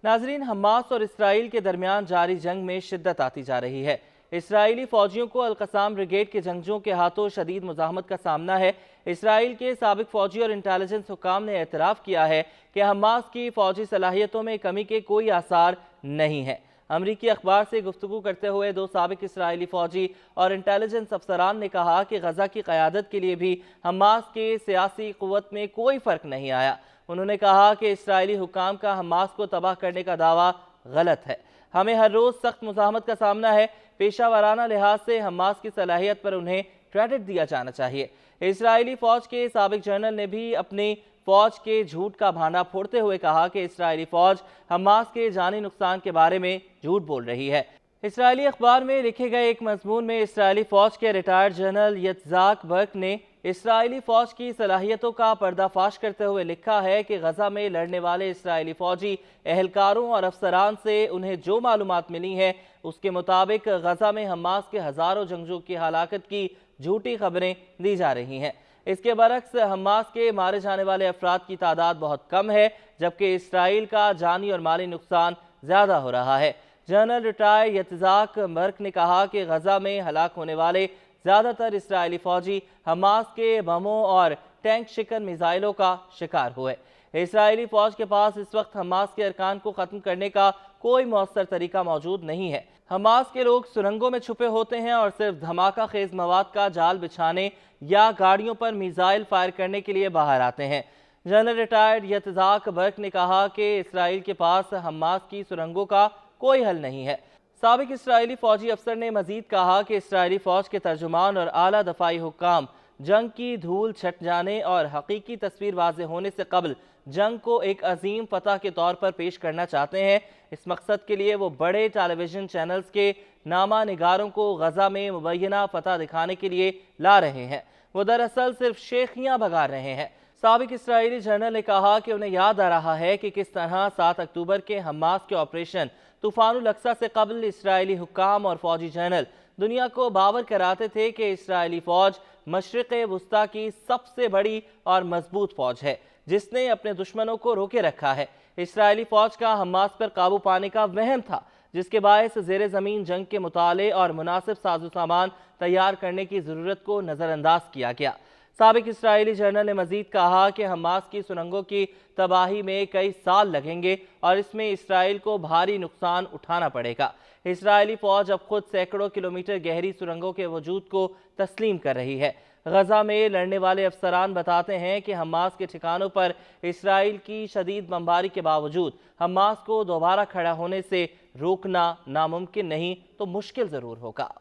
नाजरीन, हमास और इसराइल के दरमियान जारी जंग में शिद्दत आती जा रही है। इसराइली फौजियों को अल-कसाम ब्रिगेड के जंगजों के हाथों शदीद मुज़ाहमत का सामना है। इसराइल के साबिक फौजी और इंटेलिजेंस हुकाम ने एतराफ़ किया है कि हमास की फौजी सलाहियतों में कमी के कोई आसार नहीं है। अमरीकी अखबार से गुफ्तगू करते हुए दो साबिक इसराइली फौजी और इंटेलिजेंस अफसरान ने कहा कि गजा की क़यादत के लिए भी हमास के सियासी क़ुव्वत में कोई फ़र्क नहीं आया। उन्होंने कहा कि इसराइली हुकाम का हमास को तबाह करने का दावा गलत है। हमें हर रोज़ सख्त मुज़ाहमत का सामना है। पेशा लिहाज से हमास की सलाहियत पर उन्हें क्रेडिट दिया जाना चाहिए। इसराइली फ़ौज के साबिक जनरल ने भी अपनी फ़ौज के झूठ का भांडा फोड़ते हुए कहा कि इसराइली फ़ौज हमास के जानी नुकसान के बारे में झूठ बोल रही है। इसराइली अखबार में लिखे गए एक मजमून में इसराइली फ़ौज के रिटायर्ड जनरल यत्ज़ाक बर्क ने इसराइली फ़ौज की सलाहियतों का पर्दाफाश करते हुए लिखा है कि गजा में लड़ने वाले इसराइली फ़ौजी एहलकारों और अफसरान से उन्हें जो मालूमात मिली हैं उसके मुताबिक गजा में हमास के हज़ारों जंगजों की हलाकत की झूठी खबरें दी जा रही हैं। इसके बरक्स हमास के मारे जाने वाले अफराद की तादाद बहुत कम है, जबकि इसराइल का जानी और माली नुकसान ज़्यादा हो रहा है। जनरल रिटायर यत्ज़ाक बर्क ने कहा कि गजा में हलाक होने वाले ज़्यादातर इसराइली फ़ौजी हमास के बमों और टैंक शिकन मिसाइलों का शिकार हुए। इसराइली फ़ौज के पास इस वक्त हमास के अरकान को ख़त्म करने का कोई मौसर तरीका मौजूद नहीं है। हमास के लोग सुरंगों में छुपे होते हैं और सिर्फ धमाका खेज मवाद का जाल बिछाने या गाड़ियों पर मिसाइल फायर करने के लिए बाहर आते हैं। जनरल रिटायर्ड यत्ज़ाक बर्क ने कहा कि इसराइल के पास हमास की सुरंगों का कोई हल नहीं है। साबिक इसराइली फौजी अफसर ने मजीद कहा कि इसराइली फौज के तर्जुमान और आला दफाई हुक्काम जंग की धूल छट जाने और हकीकी तस्वीर वाज़े होने से कबल जंग को एक अजीम फतह के तौर पर पेश करना चाहते हैं। इस मकसद के लिए वो बड़े टेलीविजन चैनल्स के नामा निगारों को गजा में मुबैना फतह दिखाने के लिए ला रहे हैं। वो दरअसल सिर्फ शेखियाँ भगा रहे हैं। साबिक इसराइली जनरल ने कहा कि उन्हें याद आ रहा है कि किस तरह 7 अक्टूबर के हमास के ऑपरेशन तूफानुल अक्सा से कबल इसराइली हुक्काम और फौजी जनरल दुनिया को बावर कराते थे कि इसराइली फौज मशरिक़ वुस्ता की सबसे बड़ी और मजबूत फौज है, जिसने अपने दुश्मनों को रोके रखा है। इसराइली फौज का हमास पर काबू पाने का वहम था, जिसके बायस ज़ेरे ज़मीन जंग के मुताले और मुनासिब साजो सामान तैयार करने की ज़रूरत को नज़रअंदाज किया गया। साबिक इसराइली जनरल ने मजीद कहा कि हमास की सुरंगों की तबाही में कई साल लगेंगे और इसमें इसराइल को भारी नुकसान उठाना पड़ेगा। इसराइली फौज अब खुद सैकड़ों किलोमीटर गहरी सुरंगों के वजूद को तस्लीम कर रही है। गजा में लड़ने वाले अफसरान बताते हैं कि हमास के ठिकानों पर इसराइल की शदीद बमबारी के बावजूद हमास को दोबारा खड़ा होने से रोकना नामुमकिन नहीं तो मुश्किल ज़रूर होगा।